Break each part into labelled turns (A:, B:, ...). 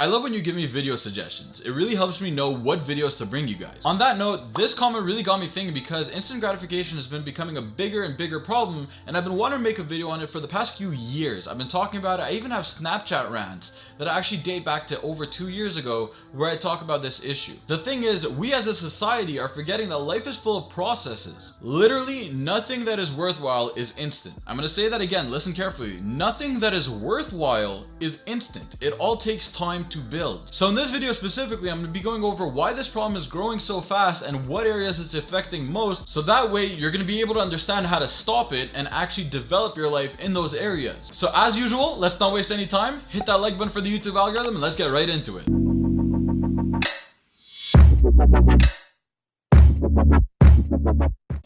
A: I love when you give me video suggestions. It really helps me know what videos to bring you guys. On that note, this comment really got me thinking because instant gratification has been becoming a bigger and bigger problem, and I've been wanting to make a video on it for the past few years. I've been talking about it. I even have Snapchat rants that actually date back to over 2 years ago where I talk about this issue. The thing is, we as a society are forgetting that life is full of processes. Literally, nothing that is worthwhile is instant. I'm gonna say that again, listen carefully. Nothing that is worthwhile is instant. It all takes time to build. So in this video specifically, I'm gonna be going over why this problem is growing so fast and what areas it's affecting most, so that way you're gonna be able to understand how to stop it and actually develop your life in those areas. So as usual, let's not waste any time. Hit that like button for the YouTube algorithm and let's get right into it.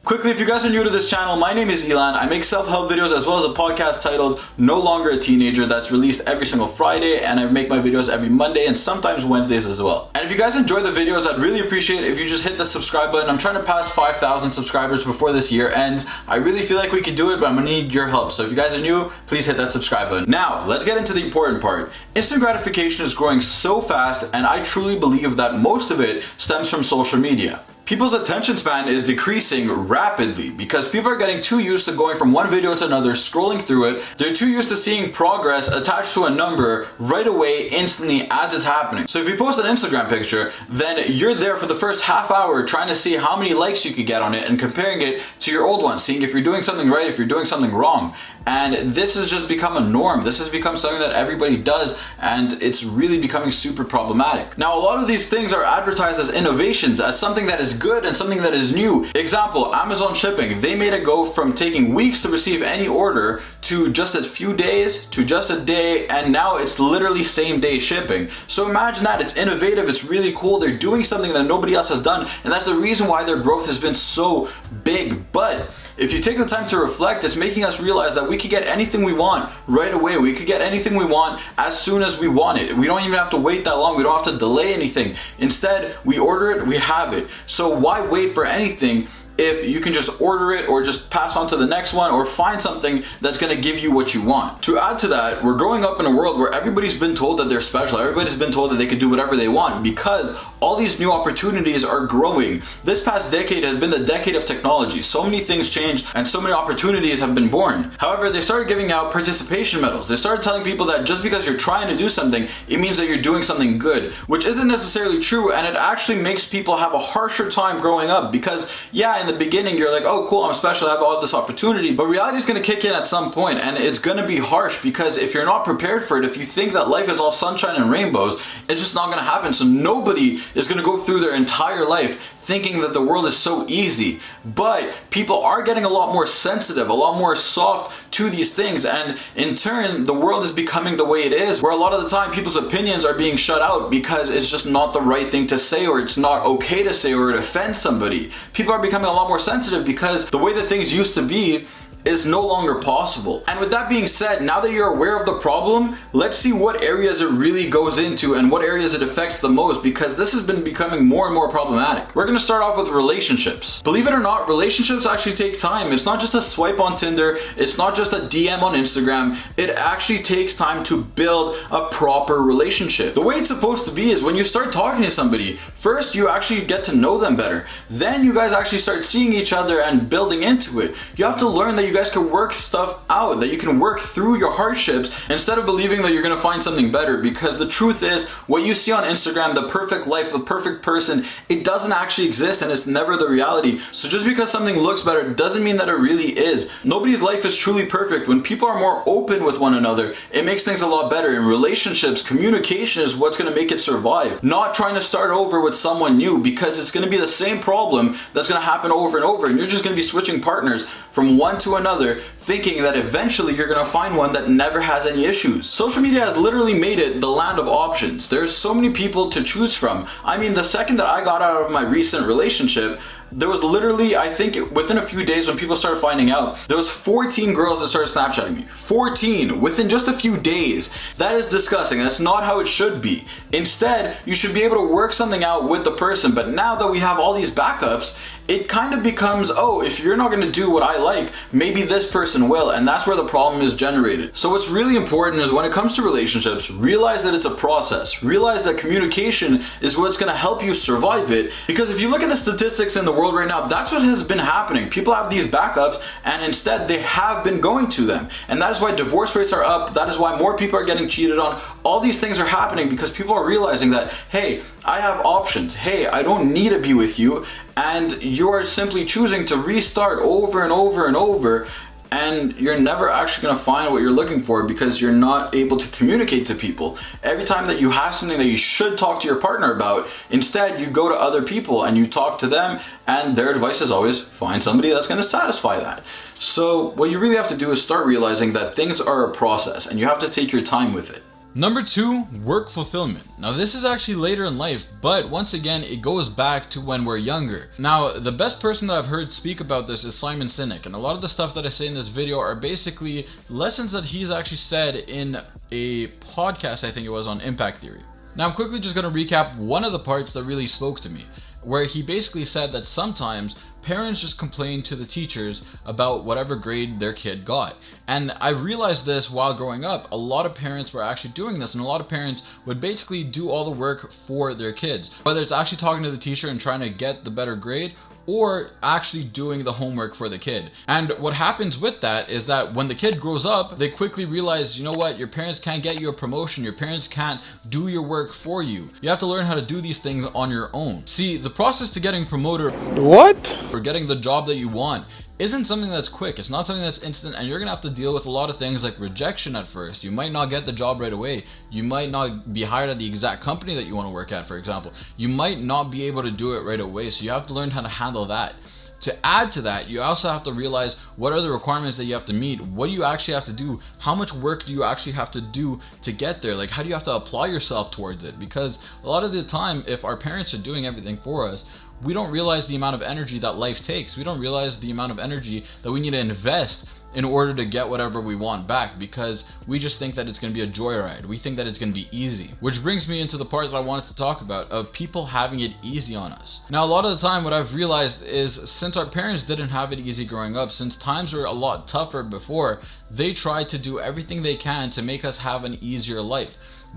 A: Quickly, if you guys are new to this channel, my name is Ilan. I make self-help videos as well as a podcast titled No Longer a Teenager that's released every single Friday, and I make my videos every Monday and sometimes Wednesdays as well. And if you guys enjoy the videos, I'd really appreciate it if you just hit the subscribe button. I'm trying to pass 5,000 subscribers before this year ends. I really feel like we can do it, but I'm gonna need your help. So if you guys are new, please hit that subscribe button. Now, let's get into the important part. Instant gratification is growing so fast, and I truly believe that most of it stems from social media. People's attention span is decreasing rapidly because people are getting too used to going from one video to another, scrolling through it. They're too used to seeing progress attached to a number right away, instantly, as it's happening. So if you post an Instagram picture, then you're there for the first half hour trying to see how many likes you could get on it and comparing it to your old one, seeing if you're doing something right, if you're doing something wrong. And this has just become a norm. This has become something that everybody does, and it's really becoming super problematic. Now, a lot of these things are advertised as innovations, as something that is good and something that is new. Example, Amazon shipping. They made it go from taking weeks to receive any order to just a few days to just a day, and now it's literally same day shipping. So imagine that. It's innovative, it's really cool. They're doing something that nobody else has done, and that's the reason why their growth has been so big. But if you take the time to reflect, it's making us realize that we could get anything we want right away. We could get anything we want as soon as we want it. We don't even have to wait that long. We don't have to delay anything. Instead, we order it, we have it. So why wait for anything if you can just order it or just pass on to the next one or find something that's going to give you what you want? To add to that, we're growing up in a world where everybody's been told that they're special. Everybody's been told that they can do whatever they want because all these new opportunities are growing. This past decade has been the decade of technology. So many things changed and so many opportunities have been born. However, they started giving out participation medals. They started telling people that just because you're trying to do something, it means that you're doing something good, which isn't necessarily true, and it actually makes people have a harsher time growing up because, yeah, in the beginning you're like, oh cool, I'm special, I have all this opportunity, but reality is going to kick in at some point, and it's going to be harsh because if you're not prepared for it, if you think that life is all sunshine and rainbows, it's just not going to happen. So nobody is going to go through their entire life thinking that the world is so easy, but people are getting a lot more sensitive, a lot more soft to these things, and in turn the world is becoming the way it is, where a lot of the time people's opinions are being shut out because it's just not the right thing to say, or it's not okay to say, or it offends somebody. People are becoming a lot more sensitive because the way that things used to be is no longer possible. And with that being said, now that you're aware of the problem, let's see what areas it really goes into and what areas it affects the most, because this has been becoming more and more problematic. We're gonna start off with relationships. Believe it or not, relationships actually take time. It's not just a swipe on Tinder, it's not just a DM on Instagram. It actually takes time to build a proper relationship. The way it's supposed to be is when you start talking to somebody, first you actually get to know them better. Then you guys actually start seeing each other and building into it. You have to learn that you guys can work stuff out, that you can work through your hardships instead of believing that you're gonna find something better, because the truth is, what you see on Instagram, the perfect life, the perfect person, it doesn't actually exist and it's never the reality. So just because something looks better doesn't mean that it really is. Nobody's life is truly perfect. When people are more open with one another, it makes things a lot better. In relationships, communication is what's gonna make it survive. Not trying to start over with someone new, because it's gonna be the same problem that's gonna happen over and over, and you're just gonna be switching partners from one to another, thinking that eventually you're gonna find one that never has any issues. Social media has literally made it the land of options. There's so many people to choose from. I mean, the second that I got out of my recent relationship, there was literally, I think within a few days when people started finding out, there was 14 girls that started Snapchatting me. 14 within just a few days. That is disgusting. That's not how it should be. Instead, you should be able to work something out with the person. But now that we have all these backups, it kind of becomes, oh, if you're not going to do what I like, maybe this person will, and that's where the problem is generated. So what's really important is when it comes to relationships, realize that it's a process. Realize that communication is what's going to help you survive it, because if you look at the statistics in the world right now, that's what has been happening. People have these backups, and instead they have been going to them, and that is why divorce rates are up. That is why more people are getting cheated on. All these things are happening because people are realizing that, hey, I have options. Hey, I don't need to be with you, and you're simply choosing to restart over and over and over, and you're never actually going to find what you're looking for because you're not able to communicate to people. Every time that you have something that you should talk to your partner about, instead you go to other people and you talk to them, and their advice is always find somebody that's going to satisfy that. So what you really have to do is start realizing that things are a process and you have to take your time with it.
B: Number 2, work fulfillment. Now this is actually later in life, but once again, it goes back to when we're younger. Now, the best person that I've heard speak about this is Simon Sinek, and a lot of the stuff that I say in this video are basically lessons that he's actually said in a podcast, I think it was, on impact theory. Now I'm quickly just going to recap one of the parts that really spoke to me, where he basically said that sometimes parents just complain to the teachers about whatever grade their kid got. And I realized this while growing up. A lot of parents were actually doing this, and a lot of parents would basically do all the work for their kids. Whether it's actually talking to the teacher and trying to get the better grade, or actually doing the homework for the kid. And what happens with that is that when the kid grows up, they quickly realize, you know what, your parents can't get you a promotion, your parents can't do your work for you. You have to learn how to do these things on your own. See, the process to getting promoted or getting the job that you want isn't something that's quick. It's not something that's instant, and you're gonna have to deal with a lot of things like rejection at first. You might not get the job right away. You might not be hired at the exact company that you want to work at, for example. You might not be able to do it right away, so you have to learn how to handle that. To add to that, you also have to realize what are the requirements that you have to meet. What do you actually have to do? How much work do you actually have to do to get there? Like, how do you have to apply yourself towards it? Because a lot of the time, if our parents are doing everything for us, we don't realize the amount of energy that life takes. We don't realize the amount of energy that we need to invest in order to get whatever we want back, because we just think that it's going to be a joyride. We think that it's going to be easy. Which brings me into the part that I wanted to talk about, of people having it easy on us. Now, a lot of the time what I've realized is, since our parents didn't have it easy growing up, since times were a lot tougher before, they tried to do everything they can to make us have an easier life.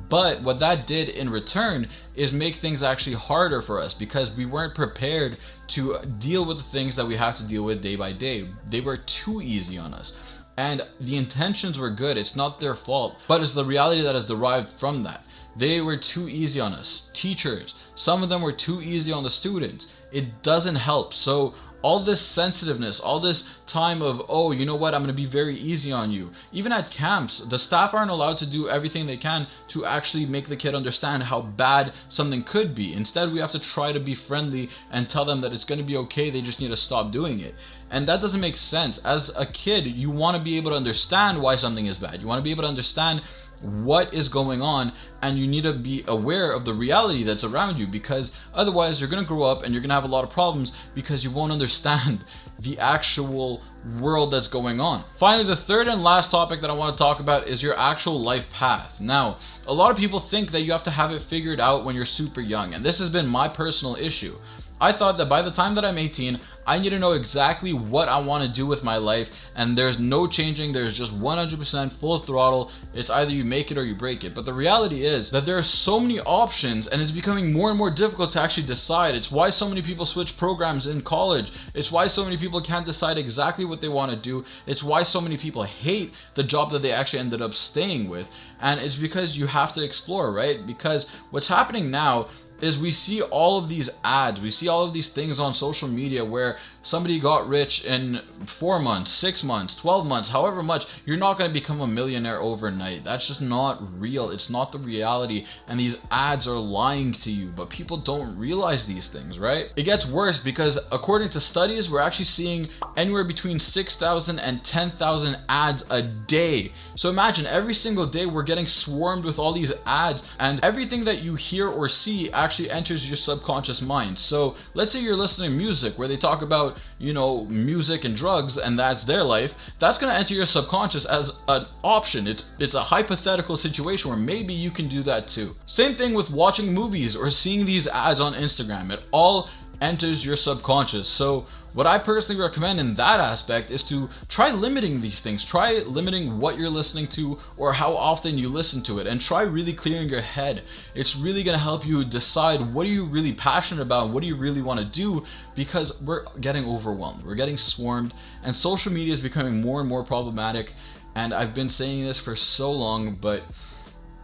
B: But what that did in return is make things actually harder for us, because we weren't prepared to deal with the things that we have to deal with day by day. They were too easy on us. And the intentions were good. It's not their fault, but it's the reality that is derived from that. They were too easy on us. Teachers, some of them were too easy on the students. It doesn't help. So all this sensitiveness, all this time of, oh, you know what, I'm going to be very easy on you. Even at camps, the staff aren't allowed to do everything they can to actually make the kid understand how bad something could be. Instead, we have to try to be friendly and tell them that it's going to be okay, they just need to stop doing it. And that doesn't make sense. As a kid, you want to be able to understand why something is bad. You want to be able to understand what is going on, and you need to be aware of the reality that's around you, because otherwise you're going to grow up and you're going to have a lot of problems because you won't understand the actual world that's going on. Finally, the third and last topic that I want to talk about is your actual life path. Now, a lot of people think that you have to have it figured out when you're super young, and this has been my personal issue. I thought that by the time that I'm 18, I need to know exactly what I want to do with my life, and there's no changing. There's just 100% full throttle. It's either you make it or you break it. But the reality is that there are so many options, and it's becoming more and more difficult to actually decide. It's why so many people switch programs in college. It's why so many people can't decide exactly what they want to do. It's why so many people hate the job that they actually ended up staying with. And it's because you have to explore, right? Because what's happening now is we see all of these ads, we see all of these things on social media where somebody got rich in 4 months, 6 months, 12 months, however much. You're not going to become a millionaire overnight. That's just not real. It's not the reality, and these ads are lying to you, but people don't realize these things, right? It gets worse because according to studies, we're actually seeing anywhere between 6,000 and 10,000 ads a day. So imagine every single day we're getting swarmed with all these ads, and everything that you hear or see actually enters your subconscious mind. So let's say you're listening to music where they talk about, you know, music and drugs, and that's their life. That's going to enter your subconscious as an option. It's a hypothetical situation where maybe you can do that too. Same thing with watching movies or seeing these ads on Instagram. It all enters your subconscious. So what I personally recommend in that aspect is to try limiting these things. Try limiting what you're listening to or how often you listen to it, and try really clearing your head. It's really going to help you decide what are you really passionate about, what do you really want to do, because we're getting overwhelmed, we're getting swarmed, and social media is becoming more and more problematic. And I've been saying this for so long, but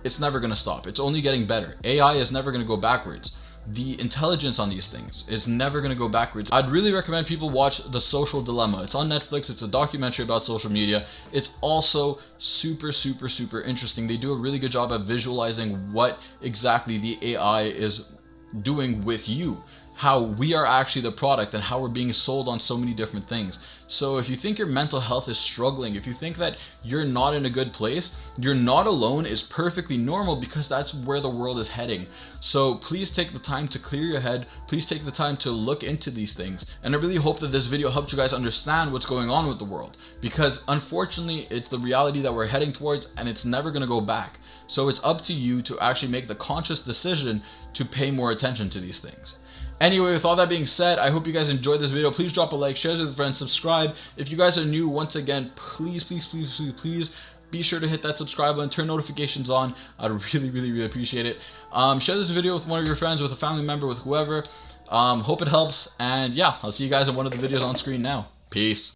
B: it's never going to stop. It's only getting better. AI is never going to go backwards. The intelligence on these things is never going to go backwards. I'd really recommend people watch The Social Dilemma. It's on Netflix. It's a documentary about social media. It's also super, super, super interesting. They do a really good job at visualizing what exactly the AI is doing with you, how we are actually the product, and how we're being sold on so many different things. So if you think your mental health is struggling, if you think that you're not in a good place, you're not alone. Is perfectly normal, because that's where the world is heading. So please take the time to clear your head. Please take the time to look into these things. And I really hope that this video helped you guys understand what's going on with the world, because unfortunately it's the reality that we're heading towards, and it's never going to go back. So it's up to you to actually make the conscious decision to pay more attention to these things. Anyway, with all that being said, I hope you guys enjoyed this video. Please drop a like, share it with friends, subscribe. If you guys are new, once again, please be sure to hit that subscribe button, turn notifications on. I'd really appreciate it. Share this video with one of your friends, with a family member, with whoever. Hope it helps. And yeah, I'll see you guys in one of the videos on screen now. Peace.